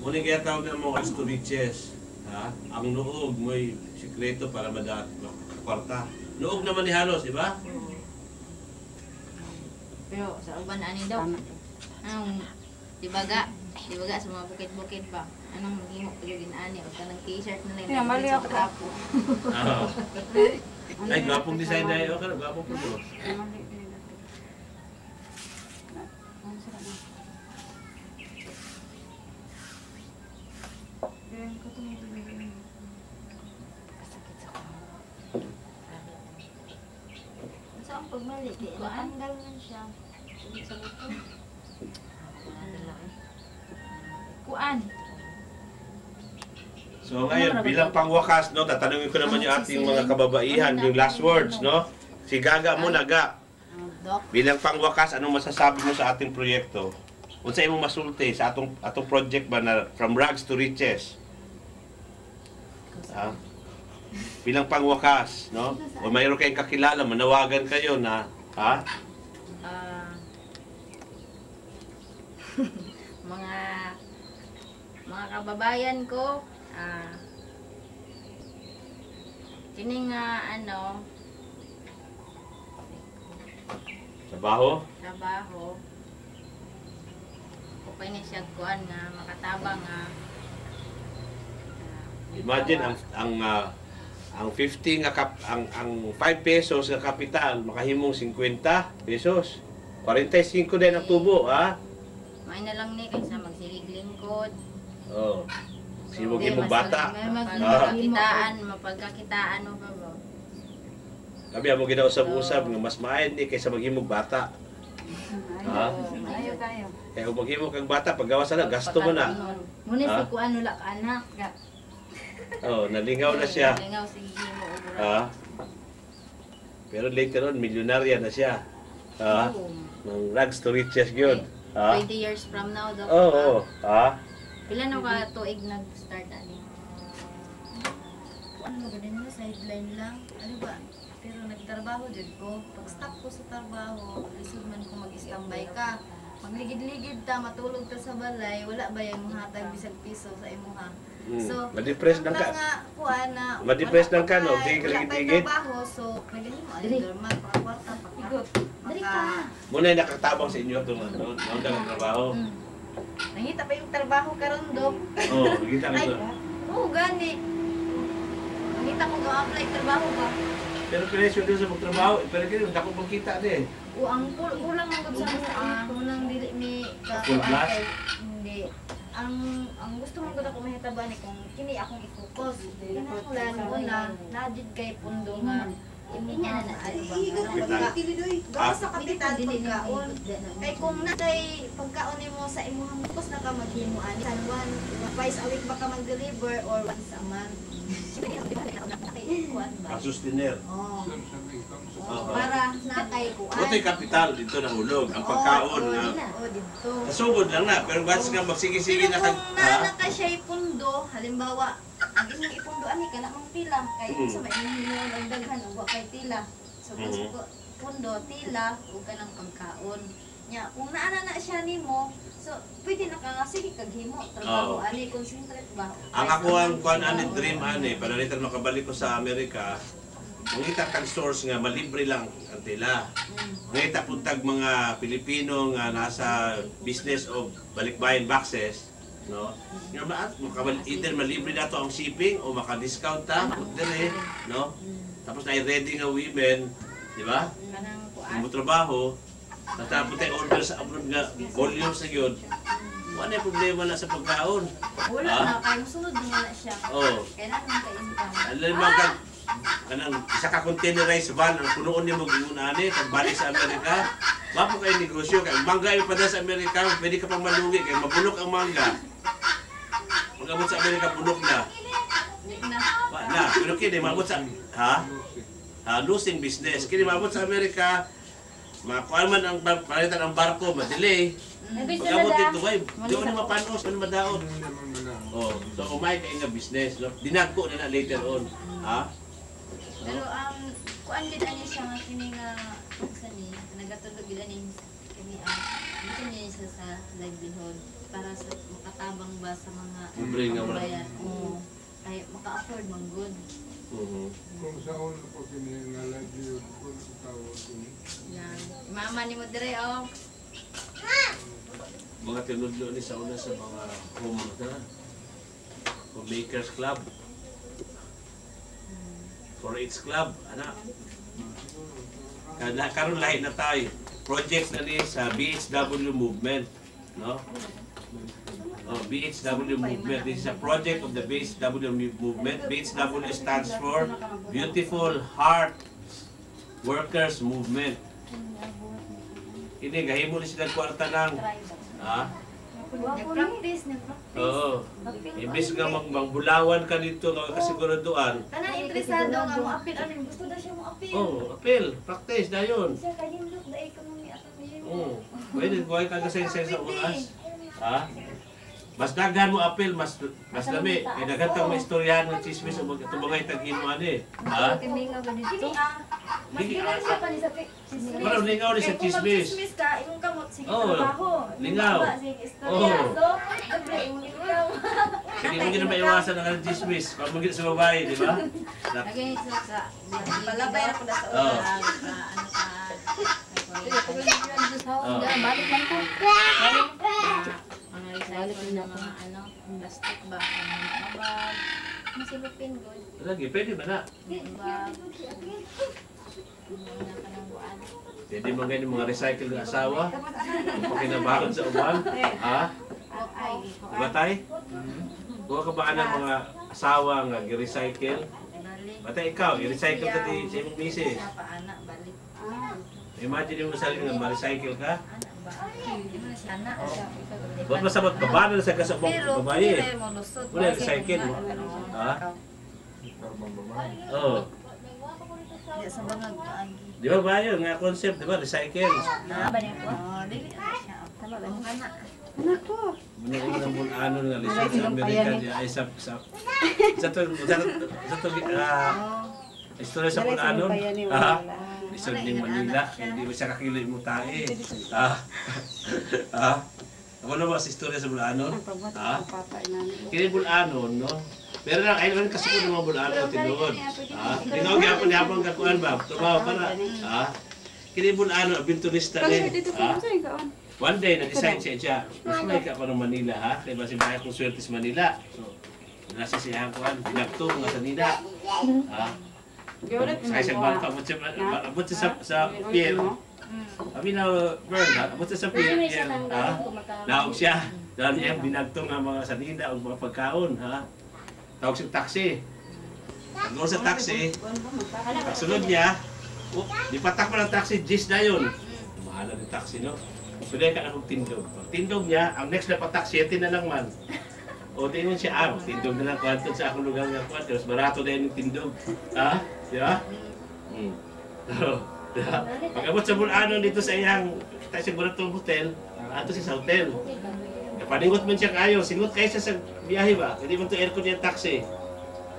Muna kaya tawag na mo as to riches. Ha? Ang nuog mo'y sikreto para makakwarta. Nuog naman ni halos, di ba? Pero sa uban ani daw. Anong dibaga sa mga bukid-bukid pa. Anong maghimo pag yun ani o kanang t-shirt na lang. Mali ako. Ay, gwapong design na yun. Gwapong po doon. So ang pagmali, natanggal man siya. Sa buto. Kuan. So ngayon, bilang pangwakas, no, tatanungin ko naman yung ating mga kababaihan, yung last words, no? Si Gaga muna, Ga. Bilang pangwakas, anong masasabi mo sa ating proyekto? Unsa imong masulti sa atong project ba na from rags to riches? Ha? Bilang pangwakas, no? O mayroon kayong kakilala, manawagan kayo na, ha? mga kababayan ko, kining Trabaho? kupay ni siya kuan nga makatabang nga. Imagine ang 50 nga ang 5 pesos nga kapital makahimong 50 pesos. 45 din ang tubo, ha? May na lang ni kaysa magsilig lingkod. Oh. Sibog imong bata. Mapagkakitaan mo ba ba? Kami amo ginausab-usab nga mas maayo ni kaysa maghimog bata. Ha? Ayaw tayo. Kaya kung maghimog kang bata, paggawas na, gasto mo na. Muna si kuan nula ka anak. Oh, nalingaw na siya. Nalingaw si Gimo. Ha? Pero later on, milyonarya na siya. Ha? Ng rags to riches yun. Ha? 20 years from now daw. Oo. Ha? Pila na ka tuig nag-start ani? Ano ba din mo, sideline lang? Ano ba? Pero nagtrabaho din ko. Pag stop ko sa trabaho, lisod man ko mag-standby ka. Magligid-ligid ta, matulog ta sa balay, wala ba yung hatag bisag piso sa imuha? So, ma-depress lang ka. Kuha na. Ma-depress lang ka, no? Di ka ligid-ligid. Wala trabaho, so, nagaling mo. Ano, normal, pakakwarta, pakigot. Dari ka. Muna yung nakatabang sa inyo itong noon ka ng trabaho. Nangita pa yung trabaho karon Dok. Oo, nakita ko ito. Oo, gani. Nangita ko ga-apply trabaho ba? Pero pinesyo din sa magtrabaho, pero ganyan, hindi ako magkita din. O, ang kulang ang sa mga, kulang dili ni Full blast? Hindi. Ang gusto mong ko mahitaban ni kung kini akong i-focus. Kanang plan una, nadid kay pundo nga. Inya na Kapital. Sa kapital pagkaon. Kay kung natay pagkaon nimo sa imong focus na ka maghimo ani san twice a week ba ka mag-deliver or once a month. Ang sustainer. Para natay kuan. Buto'y kapital dito nahulog. Ang pagkaon na. Dito. Nasugod lang na, pero bats nga magsige-sige na Pero kag... kung naana ka siya'y pundo, halimbawa, ang inyong ipundo ani ka na mong tila, kaya sa may inyong nagdaghan o kay tila. So, pundo, tila, o ka ng pagkaon. Nya, kung naana na siya nimo, so pwede na ka nga sige kaghimo trabaho ani concentrate ba. Ang ako ang kuan ani dream ani, panalitan makabalik ko sa Amerika. Mangita kang source nga malibre lang ang tila. Mangita puntag mga Pilipino nga nasa business of balikbayan boxes, no? Nga either malibre na to ang shipping o maka-discount ta, dire, no? Tapos na ready nga women, di ba? Kanang kuan. Ang trabaho, natapos tayo order sa abroad nga volume sa yun. Wala yung problema na sa pagkaon. Wala na, kaya sunod na siya. Oo. Kailangan ka income. Alam mo kanang isa ka containerized van ang punuon nimo gingunani kag balik sa Amerika. Mapo kay negosyo kay mangga yung pada sa Amerika, pwede ka pang malugi kay mabulok ang mangga. Pag-abot sa Amerika punok na. Wa na, pero kini mabot sa losing business. Kini mabot sa Amerika, makuha man ang palitan ang barko, ma-delay. Pag-abot dito kay, di mo na mapanos, ano madaot. Oh, so umay kay nga business, no? Dinagko na later on. Ha? Pero kuan gid ani siya nga kini nga sani nagatulog gid ani kini dito niya siya sa livelihood para sa makatabang ba sa mga Libre nga wala. bayan. Oo. Ay maka-afford man good. Kung saan po kiningalan yun, kung tawag yun. Yan. Mama ni mo dire oh. Mga tinudlo ni sa una sa mga homemakers club. 4-H club, anak. Kada karon lahi na tayo. Project na ni sa BHW movement, no? Oh, BHW movement. This is a project of the BHW movement. BHW stands for Beautiful Heart Workers Movement. Ini gahimo ni sila kwarta ng Nag-practice. oo. Imbis nga magbulawan ka dito nga kasiguraduan. Tanan interesado nga mo apil amin. Gusto daw siya mo apil. Oh, apel, practice dayon. Siya kahindot dai ka mo ni ato niya. Oh, pwede buhay ka kasi sa oras. Ha? Mas daghan mo apel, mas lami. Kaya daghan kang maistoryahan ng chismis o magkatubangay taghin mo ani. Ha? Kini Hindi. siya pa ni sa chismis. Parang lingaw ni sa Kung chismis. mag-chismis ka, imong kamot sige Oh, trabaho. lingaw. Sige istorya. Oh. So, dapat imong lingaw. Hindi mo gina maiwasan ng chismis. Pag mo gina sa babae, di ba? Lagay sa Palabay na ko na sa Oh. una. Oh. balik lang ko. Mga recycle na mga plastic ba, mabag, Masilupin good. Lagi, pwede ba na? bag, mga kanangguan. Pwede mo ganyan mga recycle ng asawa. Kung pakinabahan sa uban. Ha? Ay, Diba tay? Kuha ka ba ng mga asawa nga gi-recycle? Balik. Bata ikaw, i-recycle ka di sa imong misis. Siya pa anak balik. Imagine mo sa nga ma-recycle ka. Anak ba? Hindi mo na siya anak. Ba't masabot ka ba na sa kasabong Pero babae? kung mo lusot. Wala, recycle mo. Ha? Karma babae. Oo. Di sa bangag paagi. Di ba ba yun? Nga concept, di ba? Recycle. Na ba niya ko? Oo, dili na siya. Tama ba mo anak? Muna ko ng bulano nga lisod sa Amerika di ay sa istorya sa bulano. Lisod ni Manila, hindi mo siya kakilo mo tae. Ako na ba sa istorya sa bulano? Kini bulano, no? Pero lang, ay naman kasi ko ng mga bulano tinuod. Tinawag yapon yapon kakuan ba? Trabaho para. Kini bulano, abinturista ni. One day, nag-decide siya, mas may ka pa ng Manila, ha? Kaya ba si Bayan kong swerte sa Manila. So, nasa siya ko, pinagto nga sa Nida. Ha? Sakay siya bangka, abot siya sa pier. Sabi na, Bern, abot siya sa pier. Ha? Naog siya. Dahil niya, binagto nga mga sa Nida o mga pagkaon, ha? Tawag siya taxi. Pag sa taxi, pagsunod niya, di patak mo ng taxi, Gis na yun. Mahala ng taxi, no? So, dahil ka akong tindog. Pag tindog niya, ang next na patak, 7 na lang man. O, di mo siya, tindog na lang, kwanto sa akong lugar nga kwanto. Mas barato na yun yung tindog. Ha? Di ba? Diba? Pag-abot sa Bulano dito sa iyang, kita siya baratong hotel, ato siya sa hotel. Paningot man siya kayo, singot kayo siya sa biyahe ba? Hindi man ito aircon yung taxi.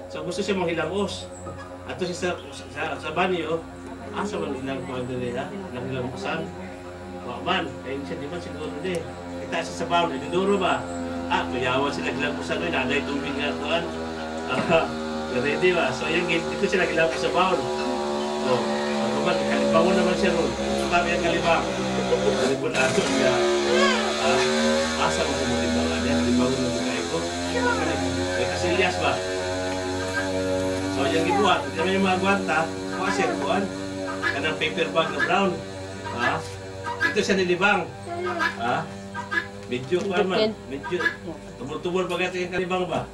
So, gusto siya mong hilamos. Ato siya sa banyo, asa man ilang kwanto nila, ilang hilamusan. Man, ayun siya, di ba siguro din. Kita siya sa baon, iduduro ba? Mayawan sila gilapusan doon, naday tubig nga doon. Ready ba? So yung gate, dito sila gilapos sa baon. So, kalibangon naman siya ron. Sabi ang kalibang. Kalibang ato niya. Asa mo kumulibangan niya, kalibangon naman kayo ko. May kasilyas ba? So yung gibuhat, hindi naman yung mga gwanta, kuha siya kuhan. Kanang paper bag na brown. Ito siya nilibang. Medyo man, medyo tubol-tubol pa yung kalibang ba?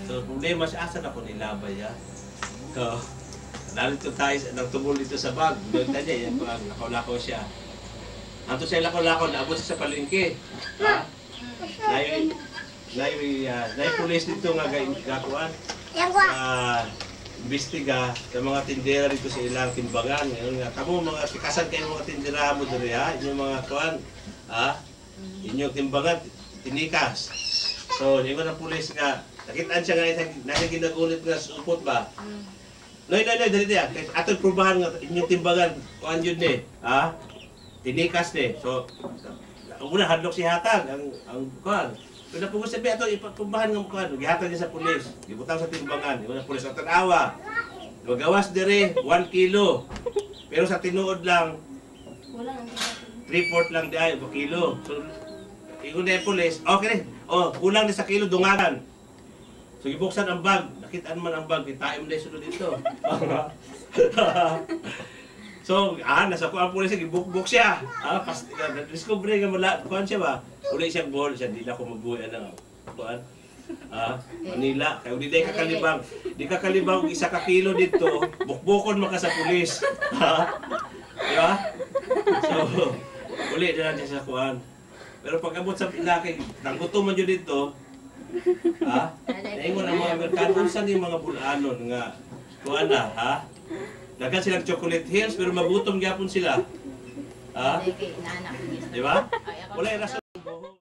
So problema siya, asan ako nilabay ya? So, narito tayo, nagtubol dito sa bag. Doon tayo niya, nakaw-lakaw siya. Anto siya lakaw-lakaw, naabot siya sa palengke. Nai pulis dito nga gakuan. Imbestiga sa mga tindera dito sa ilang timbangan. Ngayon nga, kamo mga tikasan kayo mga tindera mo diri ha, inyong mga kuan, inyong timbangan tinikas. So, yung mga pulis nga, nakitaan siya nga nasa ginagulit nga supot ba? Noy, dali diya. Atong prubahan nga inyong timbangan kuan yun ni, tinikas ni. So, una hadlok si hatag ang kuan. Kung napugos sabi ato ipatubahan ng mukha, gihatag niya sa pulis. Gibutang sa timbangan, yung pulis ang tanawa. Magawas dire 1 kilo. Pero sa tinuod lang Wala nang 3/4 lang di ay 1 kilo. So ingon na yung pulis, okay. Oh, kulang na sa kilo dungagan. So gibuksan ang bag, nakitaan man ang bag, kitain mo na yung sunod dito. So, nasa ko ang pulis, gibukbuk siya. Discover nga mula, kuhan siya ba? Uli siyang ball siya, di na ako magbuhay na. Kuhan? Manila, kaya di ka kalibang. Di ka kalibang 1 kilo dito, bukbukon mo ka sa pulis. Di ba? So, uli na natin sa kuhan. Pero pag abot sa pinaki, nangguto man yun dito, naingon ang mga Amerikano, saan yung mga bulanon nga, kuhan na, Dagan silang chocolate hills pero magutom gyapon sila. Kay inaanak ko. Di ba? Ay, ako- Wala yung rason.